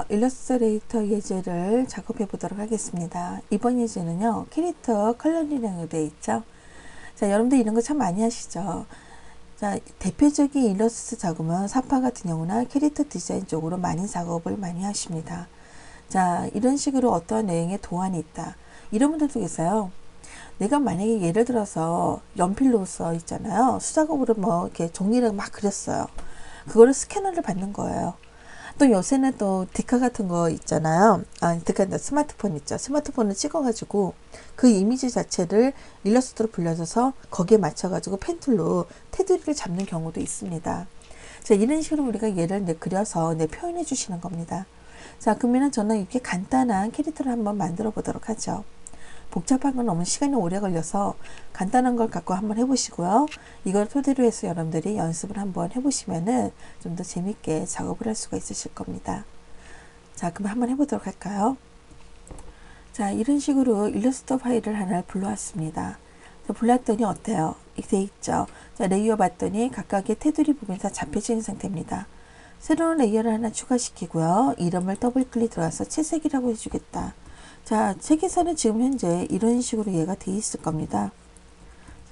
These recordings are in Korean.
일러스트레이터 예제를 작업해 보도록 하겠습니다. 이번 예제는요, 캐릭터 컬러링으로 되어 있죠. 자, 여러분들 이런 거 참 많이 하시죠. 자, 대표적인 일러스트 작업은 사파 같은 경우나 캐릭터 디자인 쪽으로 많이 작업을 많이 하십니다. 자, 이런 식으로 어떠한 내용에 도안이 있다. 이런 분들도 계세요. 내가 만약에 예를 들어서 연필로 써 있잖아요. 수작업으로 뭐 이렇게 종이를 막 그렸어요. 그거를 스캐너를 받는 거예요. 또 요새는 또 디카 같은 거 있잖아요. 디카 스마트폰 있죠. 스마트폰을 찍어가지고 그 이미지 자체를 일러스트로 불려줘서 거기에 맞춰가지고 펜툴로 테두리를 잡는 경우도 있습니다. 자, 이런 식으로 우리가 얘를 그려서 표현해 주시는 겁니다. 자, 그러면 저는 이렇게 간단한 캐릭터를 한번 만들어 보도록 하죠. 복잡한 건 너무 시간이 오래 걸려서 간단한 걸 갖고 한번 해보시고요. 이걸 토대로 해서 여러분들이 연습을 한번 해보시면은 좀 더 재밌게 작업을 할 수가 있으실 겁니다. 자, 그럼 한번 해보도록 할까요? 자, 이런 식으로 일러스트 파일을 하나 불러왔습니다. 불렀더니 어때요? 이렇게 돼 있죠. 자, 레이어 봤더니 각각의 테두리 부분이 다 잡혀지는 상태입니다. 새로운 레이어를 하나 추가시키고요. 이름을 더블 클릭 들어가서 채색이라고 해주겠다. 자, 책에서는 지금 현재 이런 식으로 얘가 되어 있을 겁니다.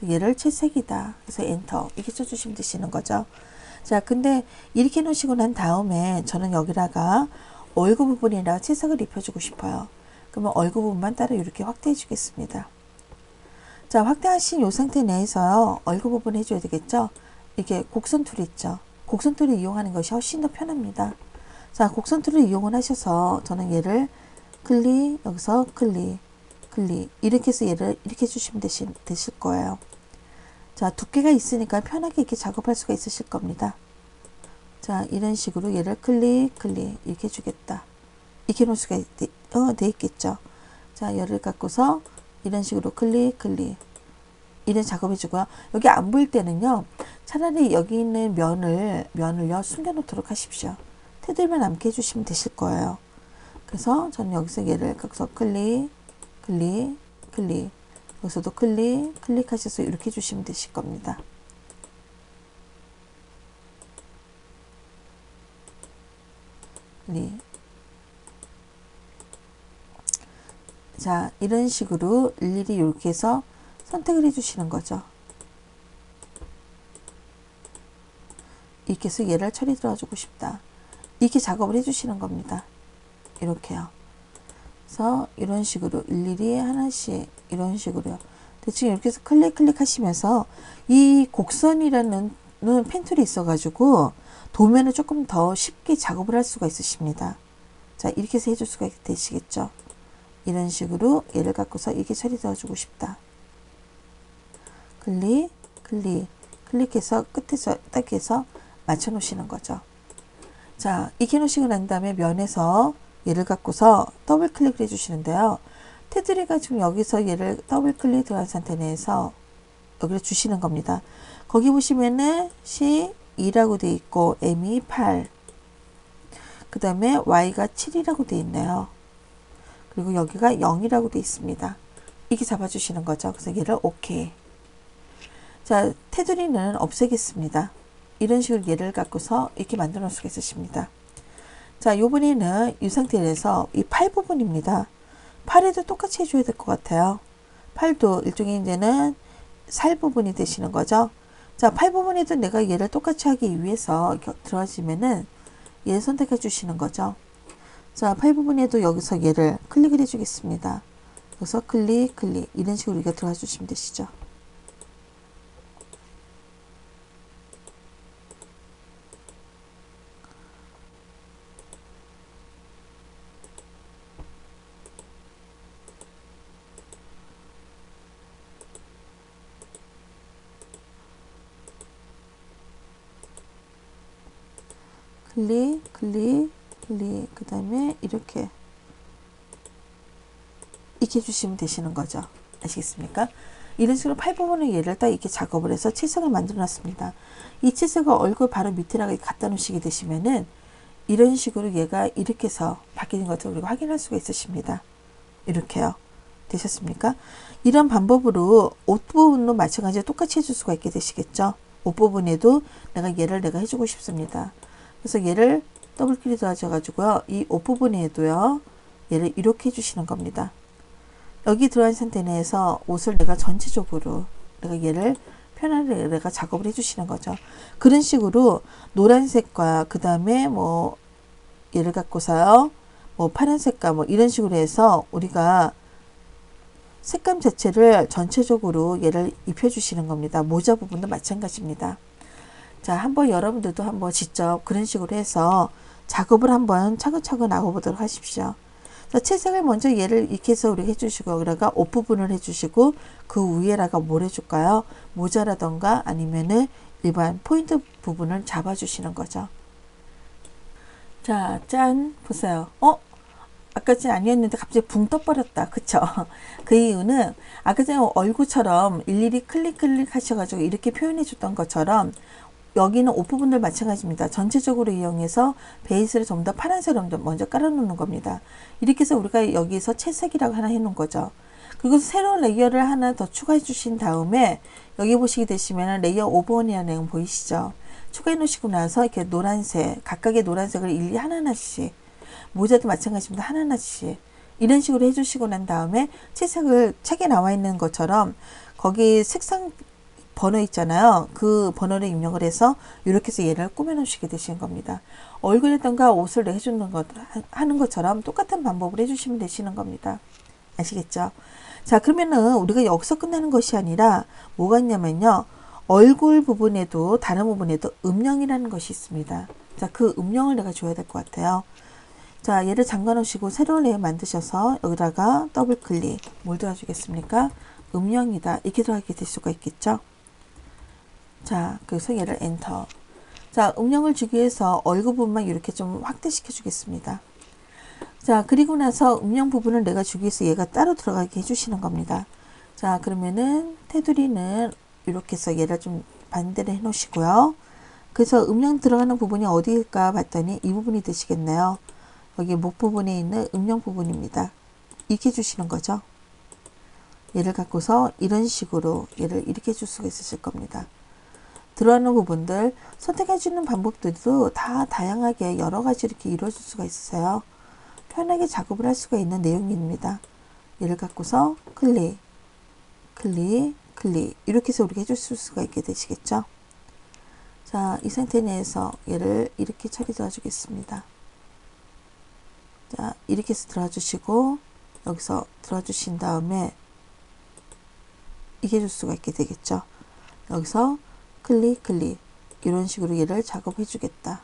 얘를 채색이다. 그래서 엔터 이렇게 써주시면 되시는 거죠. 자, 근데 이렇게 놓으시고 난 다음에 저는 여기다가 얼굴 부분이라 채색을 입혀주고 싶어요. 그러면 얼굴 부분만 따로 이렇게 확대해 주겠습니다. 자, 확대하신 이 상태 내에서요. 얼굴 부분 해줘야 되겠죠. 이게 곡선 툴 있죠. 곡선 툴을 이용하는 것이 훨씬 더 편합니다. 자, 곡선 툴을 이용을 하셔서 저는 얘를 클릭, 여기서 클릭, 클릭 이렇게 해서 얘를 이렇게 해주시면 되실 거예요. 자, 두께가 있으니까 편하게 이렇게 작업할 수가 있으실 겁니다. 자, 이런 식으로 얘를 클릭, 클릭 이렇게 해주겠다. 이렇게 놓을 수가 돼 있겠죠. 자, 얘를 갖고서 이런 식으로 클릭, 클릭 이런 작업해주고요. 여기 안 보일 때는요, 차라리 여기 있는 면을요 숨겨놓도록 하십시오. 테두리만 남게 해주시면 되실 거예요. 그래서 저는 여기서 얘를 갖고서 클릭, 클릭, 클릭 여기서도 클릭, 클릭하셔서 이렇게 해주시면 되실 겁니다. 클릭. 자, 이런 식으로 일일이 이렇게 해서 선택을 해주시는 거죠. 이렇게 해서 얘를 처리 들어주고 싶다. 이렇게 작업을 해주시는 겁니다. 이렇게요. 그래서 이런 식으로 일일이 하나씩 이런 식으로요. 대충 이렇게 해서 클릭 하시면서 이 곡선이라는 펜툴이 있어가지고 도면을 조금 더 쉽게 작업을 할 수가 있으십니다. 자, 이렇게 해서 해줄 수가 되시겠죠. 이런 식으로 얘를 갖고서 이렇게 처리 넣어주고 싶다. 클릭, 클릭, 클릭해서 끝에서 딱 해서 맞춰 놓으시는 거죠. 자, 이렇게 놓으시고 난 다음에 면에서 얘를 갖고서 더블 클릭을 해주시는데요. 테두리가 지금 여기서 얘를 더블 클릭 들어간 상태 내에서 여기를 주시는 겁니다. 거기 보시면은 C2라고 되어 있고 M이 8, 그 다음에 Y가 7이라고 되어 있네요. 그리고 여기가 0이라고 되어 있습니다. 이렇게 잡아주시는 거죠. 그래서 얘를 OK. 자, 테두리는 없애겠습니다. 이런 식으로 얘를 갖고서 이렇게 만들어 놓을 수가 있으십니다. 자, 요번에는 이 상태에서 이 팔 부분입니다. 팔에도 똑같이 해줘야 될 것 같아요. 팔도 일종의 이제는 살 부분이 되시는 거죠. 자, 팔 부분에도 내가 얘를 똑같이 하기 위해서 들어가시면은 얘를 선택해 주시는 거죠. 자, 팔 부분에도 여기서 얘를 클릭을 해 주겠습니다. 그래서 클릭, 클릭 이런 식으로 이렇게 들어가 주시면 되시죠. 클릭, 클릭, 클릭, 그 다음에 이렇게 해주시면 되시는 거죠. 아시겠습니까? 이런 식으로 팔 부분을 얘를 딱 이렇게 작업을 해서 채색을 만들어 놨습니다. 이 채색을 얼굴 바로 밑에다가 갖다 놓으시게 되시면은 이런 식으로 얘가 이렇게 해서 바뀌는 것을 우리가 확인할 수가 있으십니다. 이렇게요. 되셨습니까? 이런 방법으로 옷 부분도 마찬가지로 똑같이 해줄 수가 있게 되시겠죠. 옷 부분에도 내가 얘를 해주고 싶습니다. 그래서 얘를 더블 클릭 들어가셔가지고요. 이 옷 부분에도요. 얘를 이렇게 해주시는 겁니다. 여기 들어간 상태 내에서 옷을 내가 전체적으로 내가 얘를 편하게 내가 작업을 해주시는 거죠. 그런 식으로 노란색과 그 다음에 뭐 얘를 갖고서요. 뭐 파란색과 뭐 이런 식으로 해서 우리가 색감 자체를 전체적으로 얘를 입혀주시는 겁니다. 모자 부분도 마찬가지입니다. 자, 한번 여러분들도 한번 직접 그런 식으로 해서 작업을 한번 차근차근 나가보도록 하십시오. 자, 채색을 먼저 얘를 이렇게 해서 우리가 해주시고, 여기다가 옷 부분을 해주시고, 그 위에다가 뭘 해줄까요? 모자라던가 아니면은 일반 포인트 부분을 잡아주시는 거죠. 자, 짠! 보세요. 아까는 아니었는데 갑자기 붕 떠버렸다. 그쵸? 그 이유는 아까 전에 얼굴처럼 일일이 클릭 하셔가지고 이렇게 표현해 줬던 것처럼 여기는 옷 부분들 마찬가지입니다. 전체적으로 이용해서 베이스를 좀 더 파란색으로 먼저 깔아놓는 겁니다. 이렇게 해서 우리가 여기서 채색이라고 하나 해놓은 거죠. 그리고 새로운 레이어를 하나 더 추가해 주신 다음에 여기 보시게 되시면 레이어 5번이라는 내용 보이시죠? 추가해 놓으시고 나서 이렇게 노란색, 각각의 노란색을 일일이 하나하나씩, 모자도 마찬가지입니다. 하나하나씩 이런 식으로 해주시고 난 다음에 채색을 책에 나와 있는 것처럼 거기 색상 번호 있잖아요. 그 번호를 입력을 해서 이렇게 해서 얘를 꾸며 놓으시게 되시는 겁니다. 얼굴이든가 옷을 해주는 것 하는 것처럼 똑같은 방법을 해주시면 되시는 겁니다. 아시겠죠? 자, 그러면은 우리가 여기서 끝나는 것이 아니라 뭐가 있냐면요. 얼굴 부분에도 다른 부분에도 음영이라는 것이 있습니다. 자, 그 음영을 내가 줘야 될 것 같아요. 자, 얘를 잠가 놓으시고 새로운 레이어 만드셔서 여기다가 더블 클릭, 뭘 들어주겠습니까? 음영이다. 이렇게 들어가게 될 수가 있겠죠? 자, 그래서 얘를 엔터. 자, 음영을 주기 위해서 얼굴 부분만 이렇게 좀 확대시켜 주겠습니다. 자, 그리고 나서 음영 부분을 내가 주기 위해서 얘가 따로 들어가게 해주시는 겁니다. 자, 그러면은 테두리는 이렇게 해서 얘를 좀 반대로 해 놓으시고요. 그래서 음영 들어가는 부분이 어디일까 봤더니 이 부분이 되시겠네요. 여기 목 부분에 있는 음영 부분입니다. 이렇게 해주시는 거죠. 얘를 갖고서 이런 식으로 얘를 이렇게 해줄 수가 있으실 겁니다. 들어가는 부분들 선택해 주는 방법들도 다 다양하게 여러 가지 이렇게 이루어질 수가 있어요. 편하게 작업을 할 수가 있는 내용입니다. 얘를 갖고서 클릭, 클릭, 클릭 이렇게 해서 우리가 해줄 수가 있게 되시겠죠. 자, 이 상태 내에서 얘를 이렇게 처리 들어 주겠습니다. 자, 이렇게 해서 들어 주시고 여기서 들어 주신 다음에 이게 줄 수가 있게 되겠죠. 여기서 클릭, 클릭 이런 식으로 얘를 작업해 주겠다.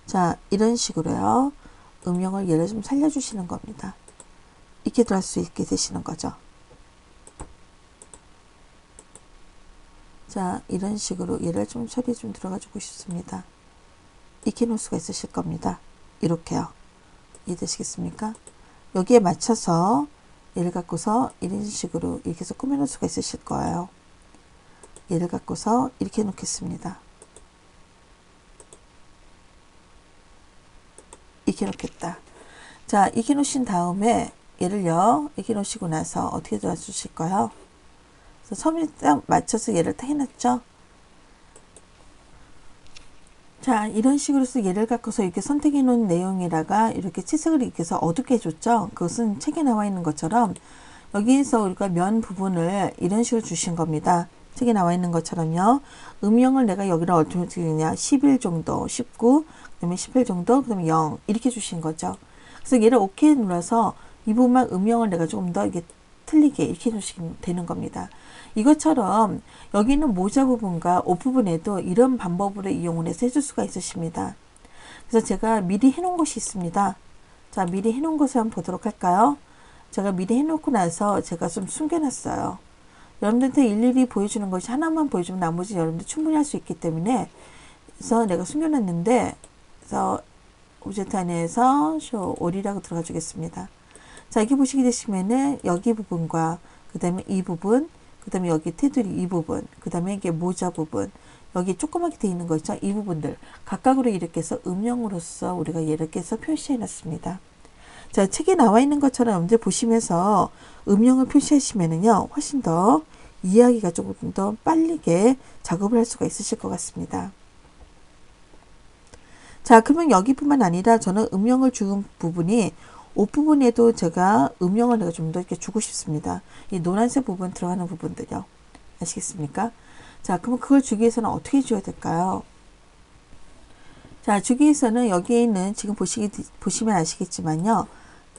자, 이런 식으로요. 음영을 얘를 좀 살려주시는 겁니다. 이렇게 들어갈 수 있게 되시는 거죠. 자, 이런 식으로 얘를 좀 처리 좀 들어가 주고 싶습니다. 익혀 놓을 수가 있으실 겁니다. 이렇게요. 이해되시겠습니까? 여기에 맞춰서 얘를 갖고서 이런 식으로 이렇게 해서 꾸며 놓을 수가 있으실 거예요. 얘를 갖고서 이렇게 해 놓겠습니다. 익혀 놓겠다. 자, 익혀 놓으신 다음에 얘를요, 익혀 놓으시고 나서 어떻게 도와주실까요? 그래서 처음에 딱 맞춰서 얘를 딱 해놨죠? 자, 이런 식으로 해서 얘를 갖고서 이렇게 선택해 놓은 내용에다가 이렇게 채색을 이렇게 해서 어둡게 해줬죠? 그것은 책에 나와 있는 것처럼 여기에서 우리가 면 부분을 이런 식으로 주신 겁니다. 책에 나와 있는 것처럼요. 음영을 내가 여기를 어떻게 주느냐? 11 정도, 19, 그 다음에 18 정도, 그 다음에 0 이렇게 주신 거죠. 그래서 얘를 OK 눌러서 이 부분만 음영을 내가 조금 더 이게 틀리게 이렇게 해주시면 되는 겁니다. 이것처럼 여기 있는 모자 부분과 옷 부분에도 이런 방법으로 이용을 해서 해줄 수가 있으십니다. 그래서 제가 미리 해놓은 것이 있습니다. 자, 미리 해놓은 것을 한번 보도록 할까요? 제가 미리 해놓고 나서 제가 좀 숨겨놨어요. 여러분들한테 일일이 보여주는 것이 하나만 보여주면 나머지 여러분들 충분히 할 수 있기 때문에 그래서 내가 숨겨놨는데 그래서 오브젝트 안에서 쇼 올이라고 들어가 주겠습니다. 자, 여기 보시게 되시면은 여기 부분과 그 다음에 이 부분, 그 다음에 여기 테두리 이 부분, 그 다음에 이게 모자 부분, 여기 조그맣게 되어 있는 거 있죠? 이 부분들 각각으로 이렇게 해서 음영으로서 우리가 이렇게 해서 표시해 놨습니다. 자, 책에 나와 있는 것처럼 여러분들 보시면서 음영을 표시하시면은요, 훨씬 더 이해하기가 조금 더 빠르게 작업을 할 수가 있으실 것 같습니다. 자, 그러면 여기뿐만 아니라 저는 음영을 준 부분이 옷 부분에도 제가 음영을 내가 좀 더 이렇게 주고 싶습니다. 이 노란색 부분 들어가는 부분들요. 아시겠습니까? 자, 그럼 그걸 주기 위해서는 어떻게 줘야 될까요? 자, 주기 위해서는 여기에 있는 지금 보시면 아시겠지만요.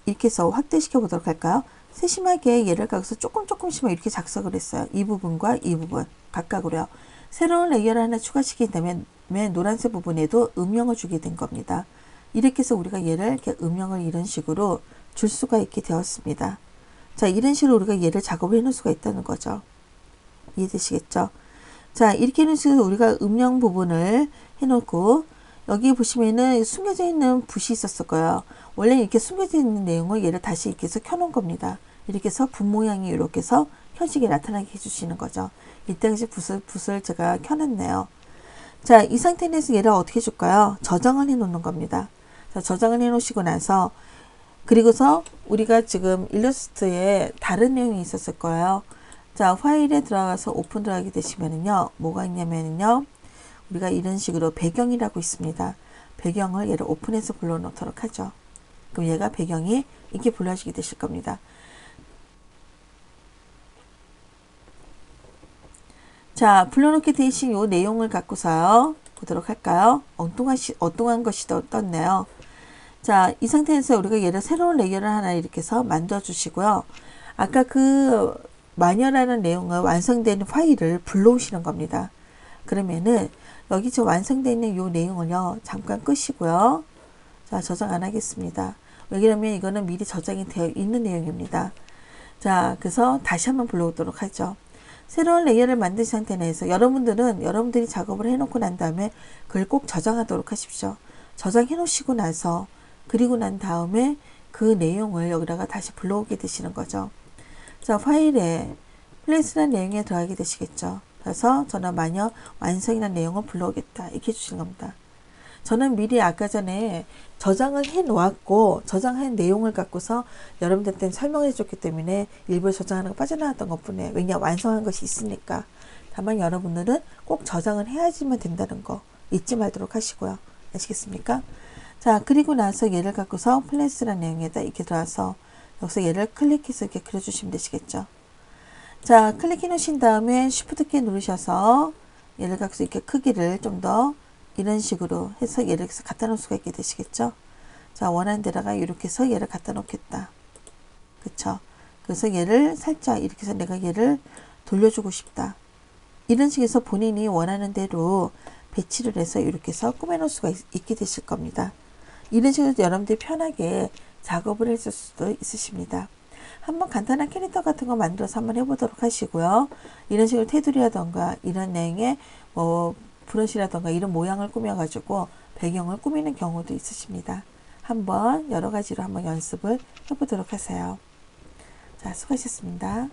이렇게 해서 확대시켜 보도록 할까요? 세심하게 얘를 가서 조금씩만 이렇게 작성을 했어요. 이 부분과 이 부분 각각으로요. 새로운 레이어를 하나 추가시키게 되면 노란색 부분에도 음영을 주게 된 겁니다. 이렇게 해서 우리가 얘를 이렇게 음영을 이런 식으로 줄 수가 있게 되었습니다. 자, 이런 식으로 우리가 얘를 작업을 해 놓을 수가 있다는 거죠. 이해되시겠죠? 자, 이렇게 해놓은 식으로 우리가 음영 부분을 해놓고 여기 보시면은 숨겨져 있는 붓이 있었을 거예요. 원래 이렇게 숨겨져 있는 내용을 얘를 다시 이렇게 해서 켜놓은 겁니다. 이렇게 해서 붓 모양이 이렇게 해서 켜지게 나타나게 해주시는 거죠. 이때 같이 붓을 제가 켜놨네요. 자, 이 상태에서 얘를 어떻게 줄까요? 저장을 해 놓는 겁니다. 자, 저장을 해 놓으시고 나서 그리고서 우리가 지금 일러스트에 다른 내용이 있었을 거예요. 자, 파일에 들어가서 오픈 들어가게 되시면은요, 뭐가 있냐면요, 우리가 이런 식으로 배경이라고 있습니다. 배경을 얘를 오픈해서 불러놓도록 하죠. 그럼 얘가 배경이 이렇게 불러지게 되실 겁니다. 자, 불러놓게 되신 요 내용을 갖고서요, 보도록 할까요? 엉뚱한 것이 떴네요. 자, 이 상태에서 우리가 얘를 새로운 레이어를 하나 이렇게 해서 만들어 주시고요. 아까 그 마녀라는 내용을 완성된 파일을 불러오시는 겁니다. 그러면은 여기 저 완성되어 있는 요 내용을요, 잠깐 끄시고요. 자, 저장 안 하겠습니다. 왜냐면 이거는 미리 저장이 되어 있는 내용입니다. 자, 그래서 다시 한번 불러오도록 하죠. 새로운 레이어를 만든 상태 내에서 여러분들이 작업을 해놓고 난 다음에 그걸 꼭 저장하도록 하십시오. 저장해 놓으시고 나서 그리고 난 다음에 그 내용을 여기다가 다시 불러오게 되시는 거죠. 자, 파일에 플레이스라는 내용에 들어가게 되시겠죠. 그래서 저는 마녀 완성이라는 내용을 불러오겠다 이렇게 해주시는 겁니다. 저는 미리 아까 전에 저장을 해 놓았고 저장한 내용을 갖고서 여러분들한테 설명을 해줬기 때문에 일부러 저장하는 거 빠져나왔던 것 뿐이에요. 왜냐, 완성한 것이 있으니까. 다만 여러분들은 꼭 저장을 해야지만 된다는 거 잊지 말도록 하시고요. 아시겠습니까? 자, 그리고 나서 얘를 갖고서 플레이스라는 내용에다 이렇게 들어와서 여기서 얘를 클릭해서 이렇게 그려주시면 되시겠죠. 자, 클릭해 놓으신 다음에 Shift 키 누르셔서 얘를 갖고서 이렇게 크기를 좀 더 이런 식으로 해서 얘를 갖다 놓을 수가 있게 되시겠죠. 자, 원하는 데다가 이렇게 해서 얘를 갖다 놓겠다. 그쵸? 그래서 얘를 살짝 이렇게 해서 내가 얘를 돌려주고 싶다. 이런 식에서 본인이 원하는 대로 배치를 해서 이렇게 해서 꾸며 놓을 수가 있게 되실 겁니다. 이런 식으로 여러분들이 편하게 작업을 했을 수도 있으십니다. 한번 간단한 캐릭터 같은 거 만들어서 한번 해보도록 하시고요. 이런 식으로 테두리라던가 이런 내용의 뭐 브러쉬라던가 이런 모양을 꾸며가지고 배경을 꾸미는 경우도 있으십니다. 한번 여러 가지로 한번 연습을 해보도록 하세요. 자, 수고하셨습니다.